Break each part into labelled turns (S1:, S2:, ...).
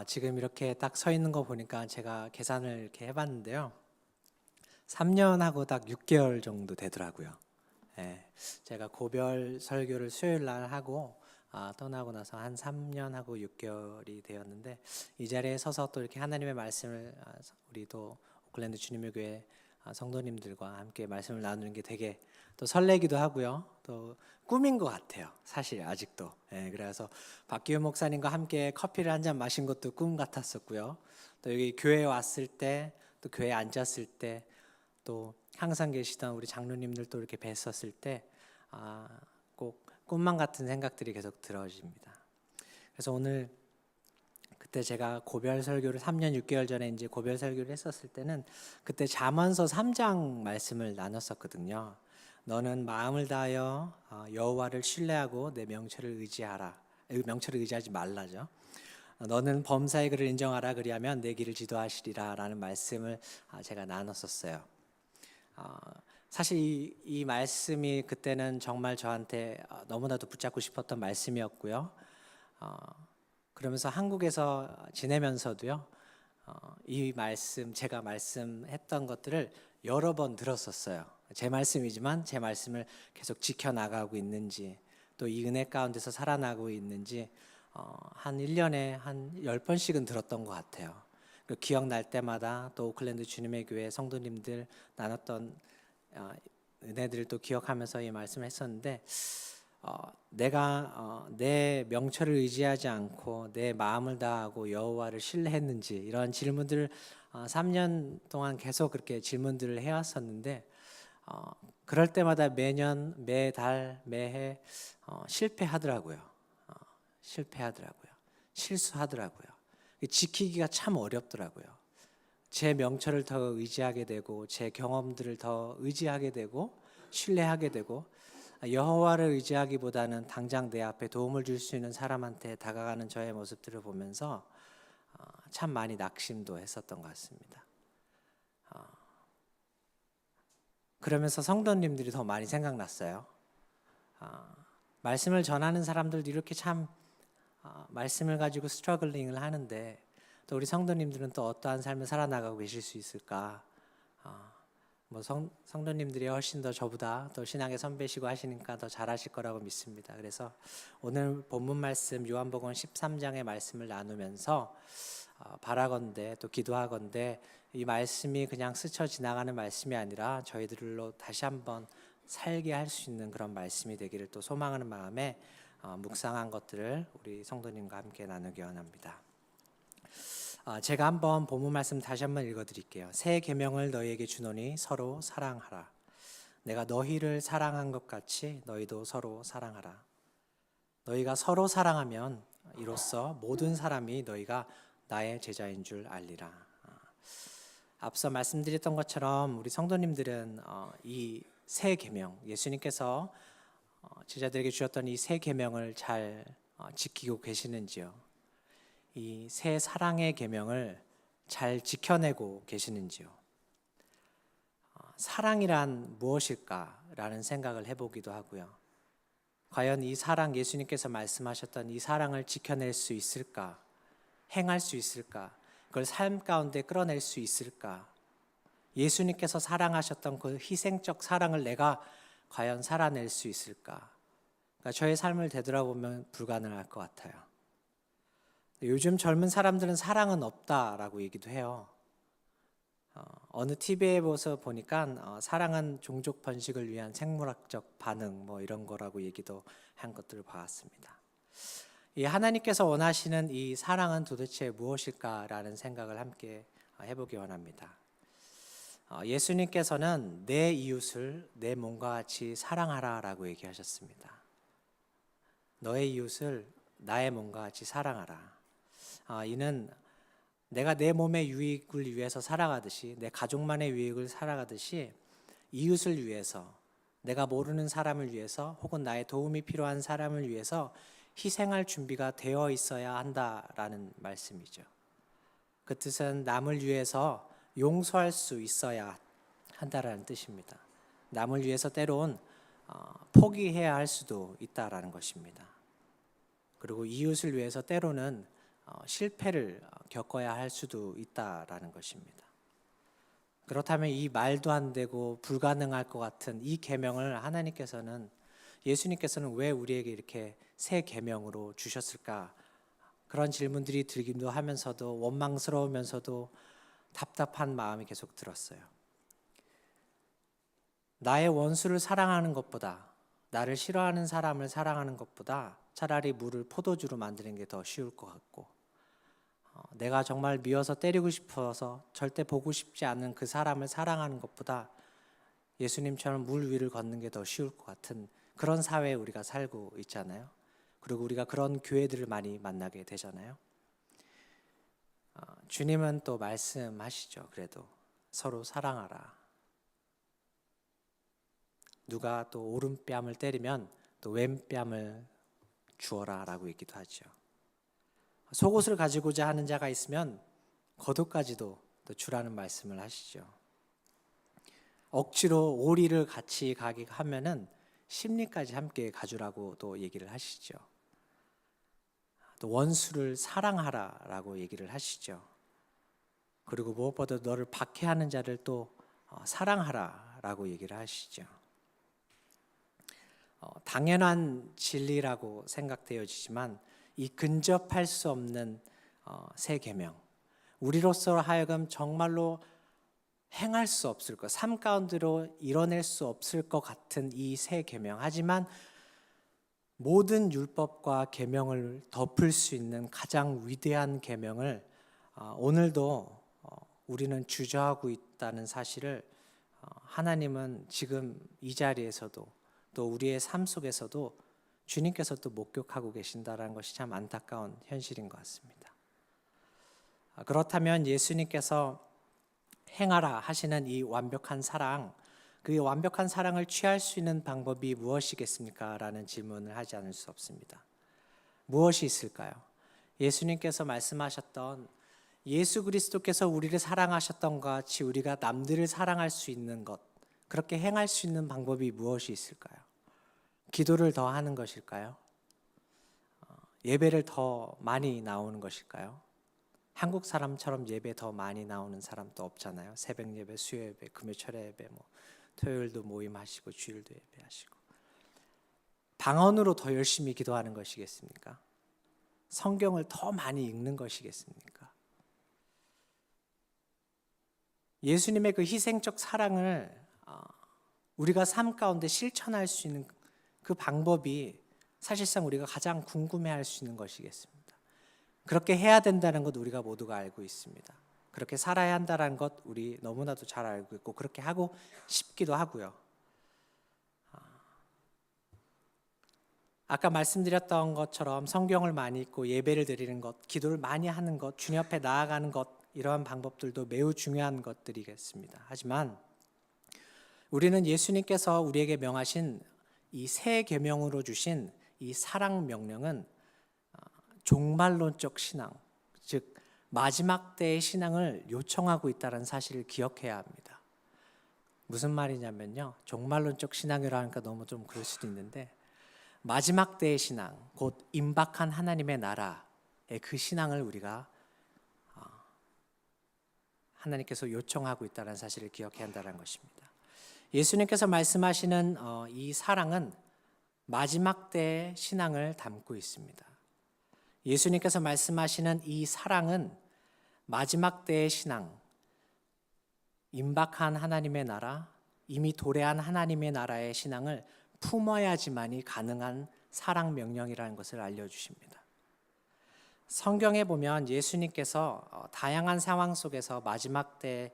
S1: 지금 이렇게 딱 서 있는 거 보니까 제가 계산을 이렇게 해봤는데요. 3년하고 딱 6개월 정도 되더라고요. 예, 제가 고별 설교를 수요일 날 하고 떠나고 나서 한 3년하고 6개월이 되었는데, 이 자리에 서서 또 이렇게 하나님의 말씀을 우리 또 오클랜드 주님의 교회 성도님들과 함께 말씀을 나누는 게 되게 또 설레기도 하고요. 또 꿈인 것 같아요. 사실 아직도. 그래서 박기훈 목사님과 함께 커피를 한 잔 마신 것도 꿈 같았었고요. 또 여기 교회에 왔을 때, 또 교회에 앉았을 때, 또 항상 계시던 우리 장로님들도 이렇게 뵀었을 때 꼭 꿈만 같은 생각들이 계속 들어집니다. 그래서 오늘 그때 제가 고별 설교를 3년 6개월 전에 이제 고별 설교를 했었을 때는 그때 잠언서 3장 말씀을 나눴었거든요. 너는 마음을 다하여 여호와를 신뢰하고 내 명철을 의지하라. 명철을 의지하지 말라죠. 너는 범사의 글을 인정하라, 그리하면 내 길을 지도하시리라 라는 말씀을 제가 나눴었어요. 사실 이 말씀이 그때는 정말 저한테 너무나도 붙잡고 싶었던 말씀이었고요. 그러면서 한국에서 지내면서도요, 이 말씀, 제가 말씀했던 것들을 여러 번 들었었어요. 제 말씀이지만 제 말씀을 계속 지켜나가고 있는지, 또 이 은혜 가운데서 살아나고 있는지 한 1년에 한 10번씩은 들었던 것 같아요. 기억날 때마다 또 오클랜드 주님의 교회 성도님들 나눴던 은혜들을 또 기억하면서 이 말씀을 했었는데, 내가 내 명철을 의지하지 않고 내 마음을 다하고 여호와를 신뢰했는지, 이런 질문들을 3년 동안 계속 그렇게 질문들을 해왔었는데, 그럴 때마다 매년, 매달, 매해 실패하더라고요. 실수하더라고요. 지키기가 참 어렵더라고요. 제 명철을 더 의지하게 되고, 제 경험들을 더 의지하게 되고, 신뢰하게 되고, 여호와를 의지하기보다는 당장 내 앞에 도움을 줄 수 있는 사람한테 다가가는 저의 모습들을 보면서 참 많이 낙심도 했었던 것 같습니다. 그러면서 성도님들이 더 많이 생각났어요. 말씀을 전하는 사람들도 이렇게 참 말씀을 가지고 스트러글링을 하는데, 또 우리 성도님들은 또 어떠한 삶을 살아나가고 계실 수 있을까? 성도님들이 훨씬 더 저보다 또 신앙의 선배시고 하시니까 더 잘하실 거라고 믿습니다. 그래서 오늘 본문 말씀 요한복음 13장의 말씀을 나누면서 바라건대, 또 기도하건대, 이 말씀이 그냥 스쳐 지나가는 말씀이 아니라 저희들로 다시 한번 살게 할 수 있는 그런 말씀이 되기를 또 소망하는 마음에 묵상한 것들을 우리 성도님과 함께 나누기 원합니다. 제가 한번 본문 말씀 다시 한번 읽어드릴게요. 새 계명을 너희에게 주노니 서로 사랑하라. 내가 너희를 사랑한 것 같이 너희도 서로 사랑하라. 너희가 서로 사랑하면 이로써 모든 사람이 너희가 나의 제자인 줄 알리라. 앞서 말씀드렸던 것처럼 우리 성도님들은 이 새 계명, 예수님께서 제자들에게 주셨던 이 새 계명을 잘 지키고 계시는지요? 이 새 사랑의 계명을 잘 지켜내고 계시는지요? 사랑이란 무엇일까라는 생각을 해보기도 하고요. 과연 이 사랑, 예수님께서 말씀하셨던 이 사랑을 지켜낼 수 있을까? 행할 수 있을까? 그걸 삶 가운데 끌어낼 수 있을까? 예수님께서 사랑하셨던 그 희생적 사랑을 내가 과연 살아낼 수 있을까? 그러니까 저의 삶을 되돌아보면 불가능할 것 같아요. 요즘 젊은 사람들은 사랑은 없다라고 얘기도 해요. 어느 TV에 보니까 사랑은 종족 번식을 위한 생물학적 반응 이런 거라고 얘기도 한 것들을 봤습니다. 이 하나님께서 원하시는 이 사랑은 도대체 무엇일까라는 생각을 함께 해보기 원합니다. 예수님께서는 내 이웃을 내 몸과 같이 사랑하라라고 얘기하셨습니다. 너의 이웃을 나의 몸과 같이 사랑하라. 이는 내가 내 몸의 유익을 위해서 살아가듯이, 내 가족만의 유익을 살아가듯이 이웃을 위해서, 내가 모르는 사람을 위해서, 혹은 나의 도움이 필요한 사람을 위해서 희생할 준비가 되어 있어야 한다라는 말씀이죠. 그 뜻은 남을 위해서 용서할 수 있어야 한다라는 뜻입니다. 남을 위해서 때론 포기해야 할 수도 있다라는 것입니다. 그리고 이웃을 위해서 때로는 실패를 겪어야 할 수도 있다라는 것입니다. 그렇다면 이 말도 안 되고 불가능할 것 같은 이 계명을 예수님께서는 왜 우리에게 이렇게 새 계명으로 주셨을까? 그런 질문들이 들기도 하면서도 원망스러우면서도 답답한 마음이 계속 들었어요. 나의 원수를 사랑하는 것보다, 나를 싫어하는 사람을 사랑하는 것보다 차라리 물을 포도주로 만드는 게 더 쉬울 것 같고, 내가 정말 미워서 때리고 싶어서 절대 보고 싶지 않은 그 사람을 사랑하는 것보다 예수님처럼 물 위를 걷는 게 더 쉬울 것 같은 그런 사회에 우리가 살고 있잖아요. 그리고 우리가 그런 교회들을 많이 만나게 되잖아요. 주님은 또 말씀하시죠. 그래도 서로 사랑하라. 누가 또 오른뺨을 때리면 또 왼뺨을 주어라 라고 얘기도 하죠. 속옷을 가지고자 하는 자가 있으면 겉옷까지도 또 주라는 말씀을 하시죠. 억지로 오리를 같이 가게 하면은 심리까지 함께 가주라고 또 얘기를 하시죠. 또 원수를 사랑하라라고 얘기를 하시죠. 그리고 무엇보다 너를 박해하는 자를 또 사랑하라라고 얘기를 하시죠. 당연한 진리라고 생각되어지지만 이 근접할 수 없는 새 계명, 우리로서 하여금 정말로 행할 수 없을 것, 삶 가운데로 이뤄낼 수 없을 것 같은 이 새 계명, 하지만 모든 율법과 계명을 덮을 수 있는 가장 위대한 계명을 오늘도 우리는 주저하고 있다는 사실을 하나님은 지금 이 자리에서도 또 우리의 삶 속에서도 주님께서 또 목격하고 계신다는 것이 참 안타까운 현실인 것 같습니다. 그렇다면 예수님께서 행하라 하시는 이 완벽한 사랑, 그 완벽한 사랑을 취할 수 있는 방법이 무엇이겠습니까? 라는 질문을 하지 않을 수 없습니다. 무엇이 있을까요? 예수님께서 말씀하셨던 예수 그리스도께서 우리를 사랑하셨던 것 같이 우리가 남들을 사랑할 수 있는 것, 그렇게 행할 수 있는 방법이 무엇이 있을까요? 기도를 더 하는 것일까요? 예배를 더 많이 나오는 것일까요? 한국 사람처럼 예배 더 많이 나오는 사람도 없잖아요. 새벽 예배, 수요 예배, 금요 철야 예배, 토요일도 모임하시고 주일도 예배하시고. 방언으로 더 열심히 기도하는 것이겠습니까? 성경을 더 많이 읽는 것이겠습니까? 예수님의 그 희생적 사랑을 우리가 삶 가운데 실천할 수 있는 그 방법이 사실상 우리가 가장 궁금해할 수 있는 것이겠습니다. 그렇게 해야 된다는 것 우리가 모두가 알고 있습니다. 그렇게 살아야 한다는 것 우리 너무나도 잘 알고 있고 그렇게 하고 싶기도 하고요. 아까 말씀드렸던 것처럼 성경을 많이 읽고 예배를 드리는 것, 기도를 많이 하는 것, 주님 앞에 나아가는 것, 이러한 방법들도 매우 중요한 것들이겠습니다. 하지만 우리는 예수님께서 우리에게 명하신 이 새 계명으로 주신 이 사랑 명령은 종말론적 신앙, 즉 마지막 때의 신앙을 요청하고 있다는 사실을 기억해야 합니다. 무슨 말이냐면요, 종말론적 신앙이라 하니까 너무 좀 그럴 수도 있는데 마지막 때의 신앙, 곧 임박한 하나님의 나라의 그 신앙을 우리가 하나님께서 요청하고 있다는 사실을 기억해야 한다는 것입니다. 예수님께서 말씀하시는 이 사랑은 마지막 때의 신앙을 담고 있습니다. 예수님께서 말씀하시는 이 사랑은 마지막 때의 신앙, 임박한 하나님의 나라, 이미 도래한 하나님의 나라의 신앙을 품어야지만이 가능한 사랑 명령이라는 것을 알려주십니다. 성경에 보면 예수님께서 다양한 상황 속에서 마지막 때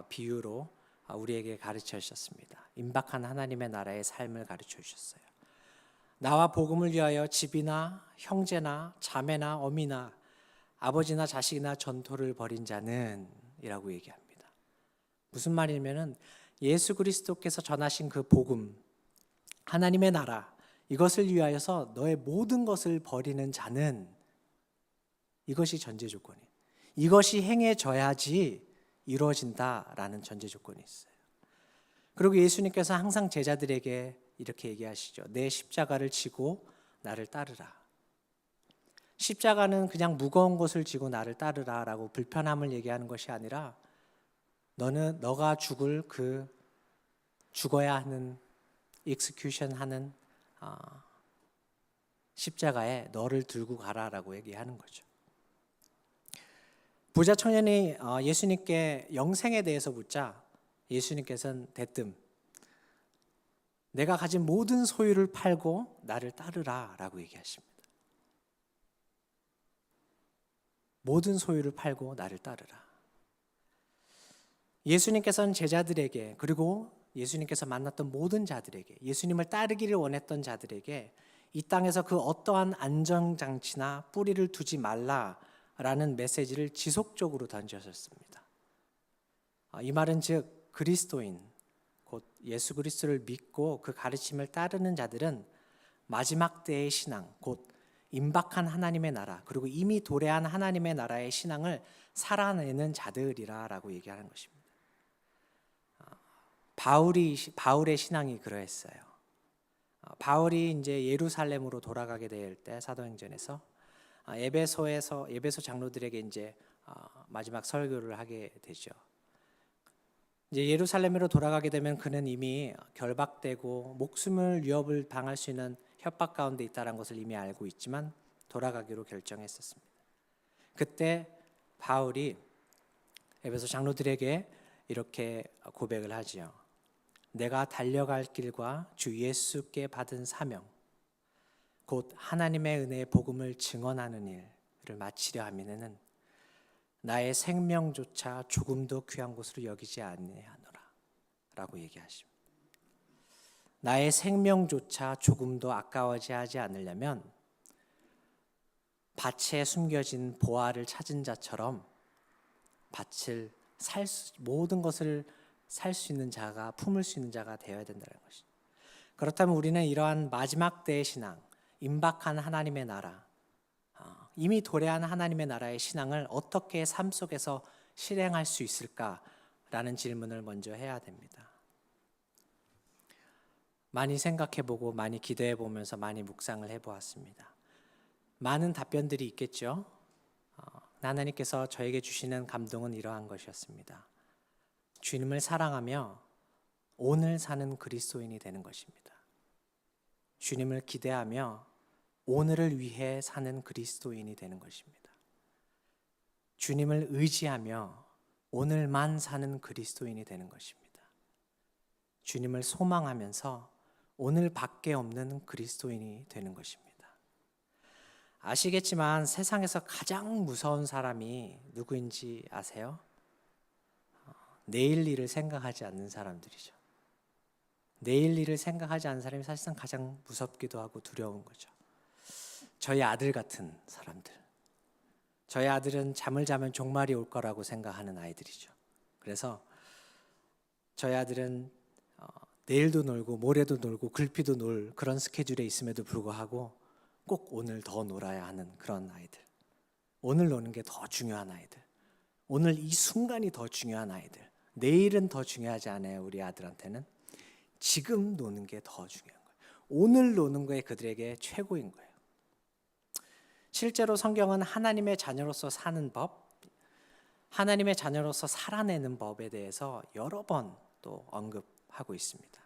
S1: 비유로 우리에게 가르쳐 주셨습니다. 임박한 하나님의 나라의 삶을 가르쳐 주셨어요. 나와 복음을 위하여 집이나 형제나 자매나 어미나 아버지나 자식이나 전토를 벌인 자는 이라고 얘기합니다. 무슨 말이냐면 예수 그리스도께서 전하신 그 복음, 하나님의 나라, 이것을 위하여서 너의 모든 것을 버리는 자는, 이것이 전제 조건이에요. 이것이 행해져야지 이루어진다라는 전제 조건이 있어요. 그리고 예수님께서 항상 제자들에게 이렇게 얘기하시죠. 내 십자가를 지고 나를 따르라. 십자가는 그냥 무거운 것을 지고 나를 따르라라고 불편함을 얘기하는 것이 아니라 너가 죽을 그 죽어야 하는 execution 하는 십자가에 너를 들고 가라라고 얘기하는 거죠. 부자 청년이 예수님께 영생에 대해서 묻자 예수님께서는 대뜸 내가 가진 모든 소유를 팔고 나를 따르라라고 얘기하십니다. 모든 소유를 팔고 나를 따르라. 예수님께서는 제자들에게 그리고 예수님께서 만났던 모든 자들에게 예수님을 따르기를 원했던 자들에게 이 땅에서 그 어떠한 안정장치나 뿌리를 두지 말라라는 메시지를 지속적으로 던져셨습니다. 이 말은 즉 그리스도인 곧 예수 그리스도를 믿고 그 가르침을 따르는 자들은 마지막 때의 신앙 곧 임박한 하나님의 나라 그리고 이미 도래한 하나님의 나라의 신앙을 살아내는 자들이라라고 얘기하는 것입니다. 바울의 신앙이 그러했어요. 바울이 이제 예루살렘으로 돌아가게 될 때 사도행전에서 에베소 장로들에게 이제 마지막 설교를 하게 되죠. 이제 예루살렘으로 돌아가게 되면 그는 이미 결박되고 목숨을 위협을 당할 수 있는 협박 가운데 있다는 것을 이미 알고 있지만 돌아가기로 결정했었습니다. 그때 바울이 에베소 장로들에게 이렇게 고백을 하지요. 내가 달려갈 길과 주 예수께 받은 사명 곧 하나님의 은혜의 복음을 증언하는 일을 마치려 하면은 나의 생명조차 조금도 귀한 것으로 여기지 아니하노라 라고 얘기하십니다. 나의 생명조차 조금도 아까워지 하지 않으려면 밭에 숨겨진 보화를 찾은 자처럼 모든 것을 살 수 있는 자가 품을 수 있는 자가 되어야 된다는 것이죠. 그렇다면 우리는 이러한 마지막 때의 신앙, 임박한 하나님의 나라, 이미 도래한 하나님의 나라의 신앙을 어떻게 삶 속에서 실행할 수 있을까라는 질문을 먼저 해야 됩니다. 많이 생각해보고 많이 기도해보면서 많이 묵상을 해보았습니다. 많은 답변들이 있겠죠. 하나님께서 저에게 주시는 감동은 이러한 것이었습니다. 주님을 사랑하며 오늘 사는 그리스도인이 되는 것입니다. 주님을 기대하며 오늘을 위해 사는 그리스도인이 되는 것입니다. 주님을 의지하며 오늘만 사는 그리스도인이 되는 것입니다. 주님을 소망하면서 오늘밖에 없는 그리스도인이 되는 것입니다. 아시겠지만 세상에서 가장 무서운 사람이 누구인지 아세요? 내일 일을 생각하지 않는 사람들이죠. 내일 일을 생각하지 않는 사람이 사실상 가장 무섭기도 하고 두려운 거죠. 저희 아들 같은 사람들. 저희 아들은 잠을 자면 종말이 올 거라고 생각하는 아이들이죠. 그래서 저희 아들은 내일도 놀고 모레도 놀고 글피도 놀 그런 스케줄에 있음에도 불구하고 꼭 오늘 더 놀아야 하는 그런 아이들. 오늘 노는 게 더 중요한 아이들. 오늘 이 순간이 더 중요한 아이들. 내일은 더 중요하지 않아요. 우리 아들한테는 지금 노는 게 더 중요한 거예요. 오늘 노는 게 그들에게 최고인 거예요. 실제로 성경은 하나님의 자녀로서 사는 법, 하나님의 자녀로서 살아내는 법에 대해서 여러 번 또 언급하고 있습니다.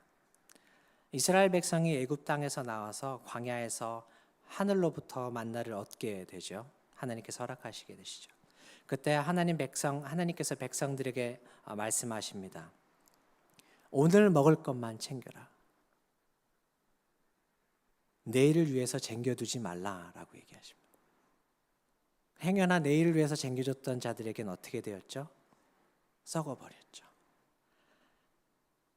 S1: 이스라엘 백성이 애굽 땅에서 나와서 광야에서 하늘로부터 만나를 얻게 되죠. 하나님께서 허락하시게 되시죠. 그때 하나님께서 백성들에게 말씀하십니다. 오늘 먹을 것만 챙겨라. 내일을 위해서 챙겨두지 말라라고 얘기하십니다. 행여나 내일을 위해서 챙겨줬던 자들에게는 어떻게 되었죠? 썩어버렸죠.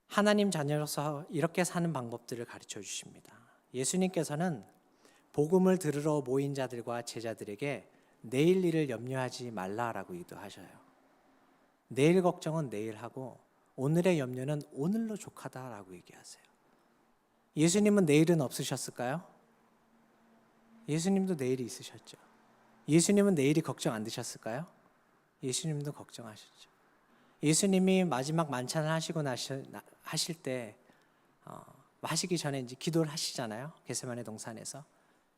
S1: 하나님 자녀로서 이렇게 사는 방법들을 가르쳐 주십니다. 예수님께서는 복음을 들으러 모인 자들과 제자들에게 내일 일을 염려하지 말라라고 기도하셔요. 내일 걱정은 내일 하고 오늘의 염려는 오늘로 족하다라고 얘기하세요. 예수님은 내일은 없으셨을까요? 예수님도 내일이 있으셨죠. 예수님은 내일이 걱정 안 되셨을까요? 예수님도 걱정하셨죠. 예수님이 마지막 만찬을 하실 때 하시기 전에 이제 기도를 하시잖아요. 겟세마네 동산에서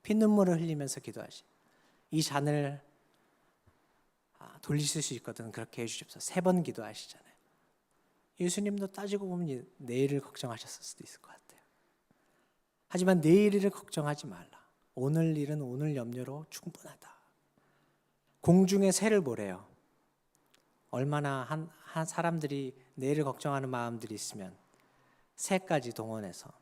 S1: 피눈물을 흘리면서 기도하시. 이 잔을 돌리실 수 있거든 그렇게 해주십소서. 3번 기도하시잖아요. 예수님도 따지고 보면 내일을 걱정하셨을 수도 있을 것 같아요. 하지만 내일 일을 걱정하지 말라. 오늘 일은 오늘 염려로 충분하다. 공중의 새를 보래요. 얼마나 한 사람들이 내일을 걱정하는 마음들이 있으면 새까지 동원해서,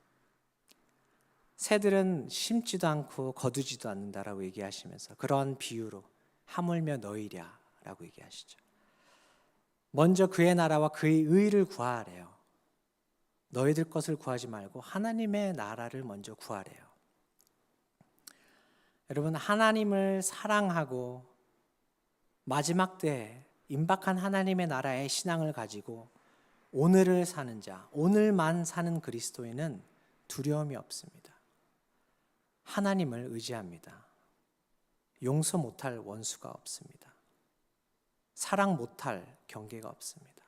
S1: 새들은 심지도 않고 거두지도 않는다라고 얘기하시면서 그런 비유로 하물며 너희랴 라고 얘기하시죠. 먼저 그의 나라와 그의 의를 구하래요. 너희들 것을 구하지 말고 하나님의 나라를 먼저 구하래요. 여러분, 하나님을 사랑하고 마지막 때에 임박한 하나님의 나라의 신앙을 가지고 오늘을 사는 자, 오늘만 사는 그리스도인은 두려움이 없습니다. 하나님을 의지합니다. 용서 못할 원수가 없습니다. 사랑 못할 경계가 없습니다.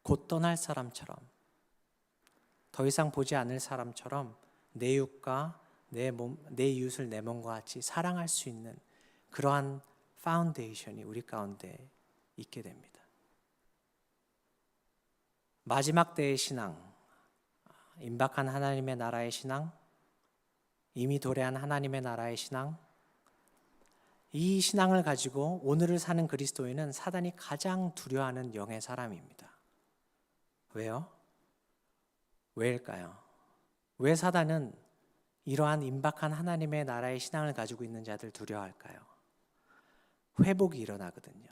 S1: 곧 떠날 사람처럼, 더 이상 보지 않을 사람처럼 내 육과 내 이웃을 내 몸과 같이 사랑할 수 있는 그러한 파운데이션이 우리 가운데 있게 됩니다. 마지막 때의 신앙, 임박한 하나님의 나라의 신앙, 이미 도래한 하나님의 나라의 신앙, 이 신앙을 가지고 오늘을 사는 그리스도인은 사단이 가장 두려워하는 영의 사람입니다. 왜요? 왜일까요? 왜 사단은 이러한 임박한 하나님의 나라의 신앙을 가지고 있는 자들 두려워할까요? 회복이 일어나거든요.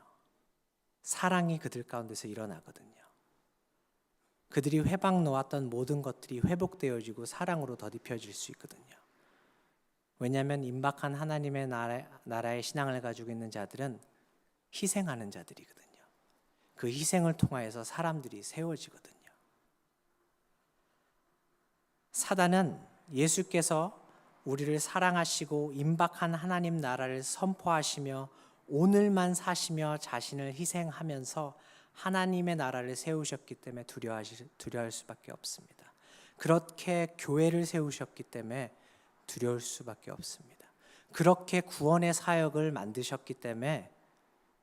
S1: 사랑이 그들 가운데서 일어나거든요. 그들이 회방 놓았던 모든 것들이 회복되어지고 사랑으로 더딥혀질 수 있거든요. 왜냐하면 임박한 하나님의 나라의 신앙을 가지고 있는 자들은 희생하는 자들이거든요. 그 희생을 통하여서 사람들이 세워지거든요. 사단은 예수께서 우리를 사랑하시고 임박한 하나님 나라를 선포하시며 오늘만 사시며 자신을 희생하면서 하나님의 나라를 세우셨기 때문에 두려워할 수밖에 없습니다. 그렇게 교회를 세우셨기 때문에 두려울 수밖에 없습니다. 그렇게 구원의 사역을 만드셨기 때문에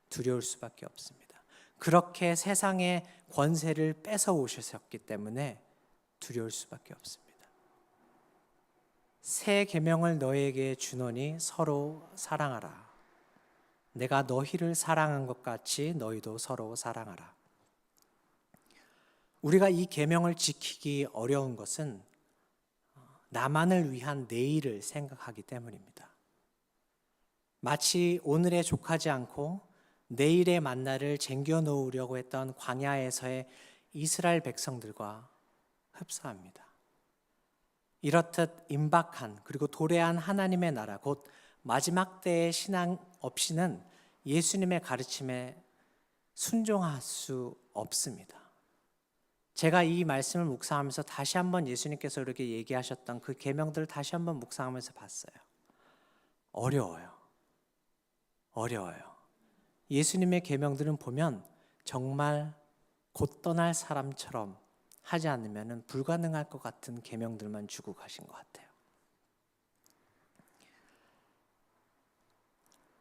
S1: 두려울 수밖에 없습니다. 그렇게 세상의 권세를 뺏어 오셨기 때문에 두려울 수밖에 없습니다. 새 계명을 너희에게 주노니 서로 사랑하라. 내가 너희를 사랑한 것 같이 너희도 서로 사랑하라. 우리가 이 계명을 지키기 어려운 것은 나만을 위한 내일을 생각하기 때문입니다. 마치 오늘에 족하지 않고 내일의 만나를 쟁겨놓으려고 했던 광야에서의 이스라엘 백성들과 흡사합니다. 이렇듯 임박한 그리고 도래한 하나님의 나라, 곧 마지막 때의 신앙 없이는 예수님의 가르침에 순종할 수 없습니다. 제가 이 말씀을 묵상하면서 다시 한번 예수님께서 이렇게 얘기하셨던 그 계명들을 다시 한번 묵상하면서 봤어요. 어려워요. 예수님의 계명들은 보면 정말 곧 떠날 사람처럼 하지 않으면 불가능할 것 같은 계명들만 주고 가신 것 같아요.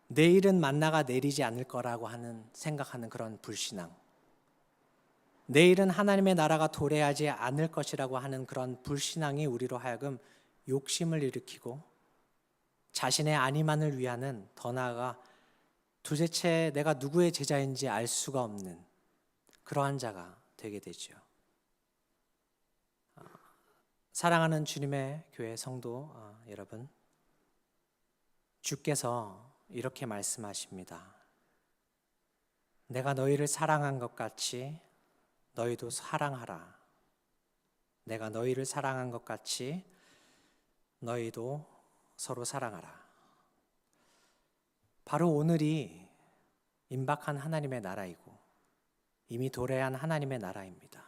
S1: 내일은 만나가 내리지 않을 거라고 생각하는 그런 불신앙, 내일은 하나님의 나라가 도래하지 않을 것이라고 하는 그런 불신앙이 우리로 하여금 욕심을 일으키고 자신의 안위만을 위하는, 더 나아가 도대체 내가 누구의 제자인지 알 수가 없는 그러한 자가 되게 되죠. 사랑하는 주님의 교회 성도 여러분, 주께서 이렇게 말씀하십니다. 내가 너희를 사랑한 것 같이 너희도 사랑하라. 내가 너희를 사랑한 것 같이 너희도 서로 사랑하라. 바로 오늘이 임박한 하나님의 나라이고 이미 도래한 하나님의 나라입니다.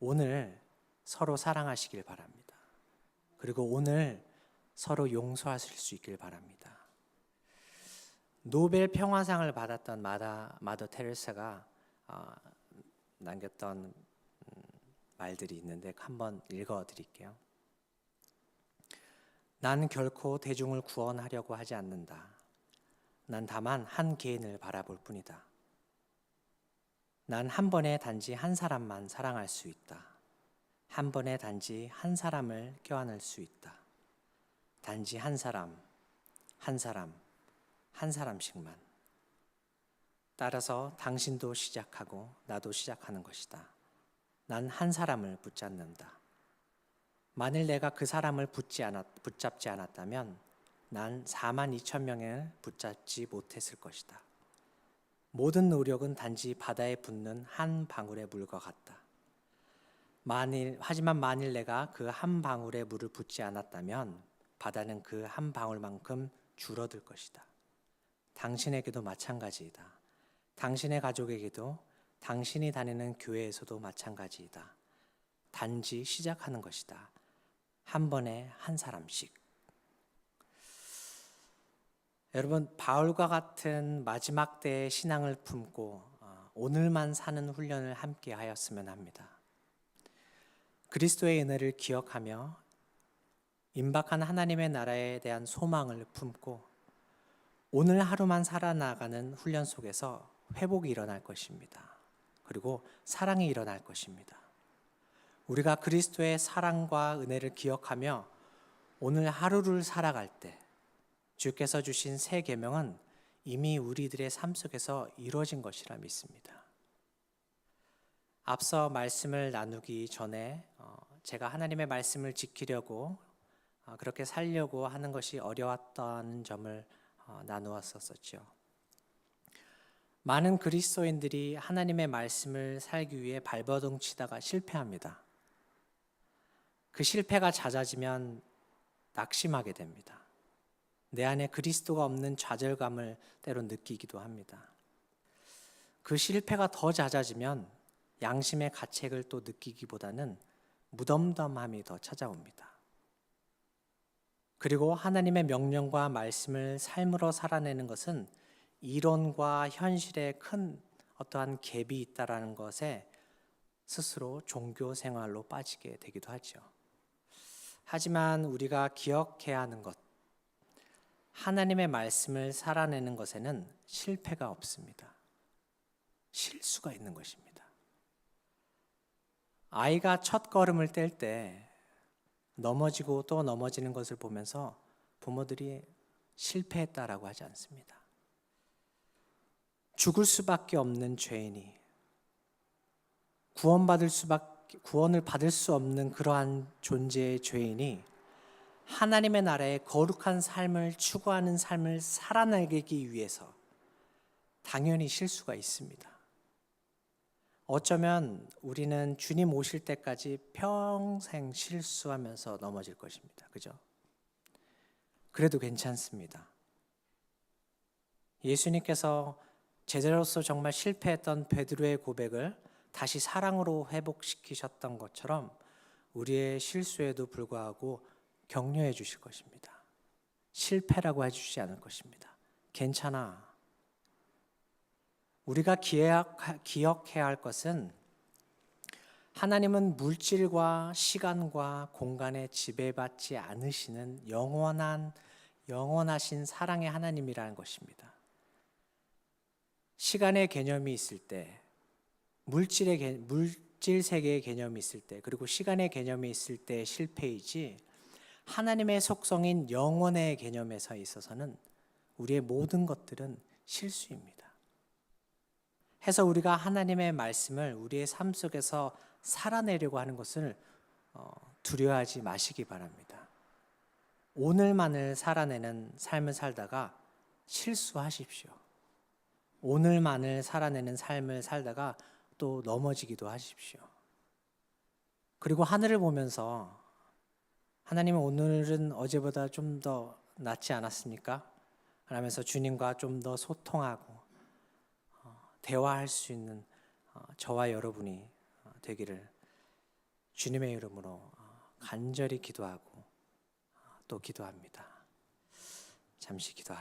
S1: 오늘 서로 사랑하시길 바랍니다. 그리고 오늘 서로 용서하실 수 있길 바랍니다. 노벨 평화상을 받았던 마더 테레사가 남겼던 말들이 있는데 한번 읽어드릴게요. 난 결코 대중을 구원하려고 하지 않는다. 난 다만 한 개인을 바라볼 뿐이다. 난 한 번에 단지 한 사람만 사랑할 수 있다. 한 번에 단지 한 사람을 껴안을 수 있다. 단지 한 사람, 한 사람, 한 사람씩만. 따라서 당신도 시작하고 나도 시작하는 것이다. 난 한 사람을 붙잡는다. 만일 내가 그 사람을 붙잡지 않았다면 난 4만 2천 명을 붙잡지 못했을 것이다. 모든 노력은 단지 바다에 붓는 한 방울의 물과 같다. 하지만 만일 내가 그 한 방울의 물을 붓지 않았다면 바다는 그 한 방울만큼 줄어들 것이다. 당신에게도 마찬가지이다. 당신의 가족에게도, 당신이 다니는 교회에서도 마찬가지이다. 단지 시작하는 것이다. 한 번에 한 사람씩. 여러분, 바울과 같은 마지막 때의 신앙을 품고 오늘만 사는 훈련을 함께 하였으면 합니다. 그리스도의 은혜를 기억하며 임박한 하나님의 나라에 대한 소망을 품고 오늘 하루만 살아나가는 훈련 속에서 회복이 일어날 것입니다. 그리고 사랑이 일어날 것입니다. 우리가 그리스도의 사랑과 은혜를 기억하며 오늘 하루를 살아갈 때 주께서 주신 새 계명은 이미 우리들의 삶 속에서 이루어진 것이라 믿습니다. 앞서 말씀을 나누기 전에 제가 하나님의 말씀을 지키려고 그렇게 살려고 하는 것이 어려웠다는 점을 나누었었죠. 많은 그리스도인들이 하나님의 말씀을 살기 위해 발버둥 치다가 실패합니다. 그 실패가 잦아지면 낙심하게 됩니다. 내 안에 그리스도가 없는 좌절감을 때로 느끼기도 합니다. 그 실패가 더 잦아지면 양심의 가책을 또 느끼기보다는 무덤덤함이 더 찾아옵니다. 그리고 하나님의 명령과 말씀을 삶으로 살아내는 것은 이론과 현실에 큰 어떠한 갭이 있다라는 것에 스스로 종교 생활로 빠지게 되기도 하죠. 하지만 우리가 기억해야 하는 것, 하나님의 말씀을 살아내는 것에는 실패가 없습니다. 실수가 있는 것입니다. 아이가 첫 걸음을 뗄 때 넘어지고 또 넘어지는 것을 보면서 부모들이 실패했다라고 하지 않습니다. 죽을 수밖에 없는 죄인이 구원을 받을 수 없는 그러한 존재의 죄인이 하나님의 나라의 거룩한 삶을 추구하는 삶을 살아내기 위해서 당연히 실수가 있습니다. 어쩌면 우리는 주님 오실 때까지 평생 실수하면서 넘어질 것입니다. 그죠? 그래도 괜찮습니다. 예수님께서 제자로서 정말 실패했던 베드로의 고백을 다시 사랑으로 회복시키셨던 것처럼 우리의 실수에도 불구하고 격려해 주실 것입니다. 실패라고 해주지 않을 것입니다. 괜찮아. 우리가 기억해야 할 것은 하나님은 물질과 시간과 공간에 지배받지 않으시는 영원하신 사랑의 하나님이라는 것입니다. 시간의 개념이 있을 때, 물질 세계의 개념이 있을 때, 그리고 시간의 개념이 있을 때 실패이지 하나님의 속성인 영혼의 개념에서 있어서는 우리의 모든 것들은 실수입니다. 해서 우리가 하나님의 말씀을 우리의 삶 속에서 살아내려고 하는 것을 두려워하지 마시기 바랍니다. 오늘만을 살아내는 삶을 살다가 실수하십시오. 오늘만을 살아내는 삶을 살다가 또 넘어지기도 하십시오. 그리고 하늘을 보면서 하나님은 오늘은 어제보다 좀 더 낫지 않았습니까? 그러면서 주님과 좀 더 소통하고 대화할 수 있는 저와 여러분이 되기를 주님의 이름으로 간절히 기도하고 또 기도합니다. 잠시 기도하겠습니다.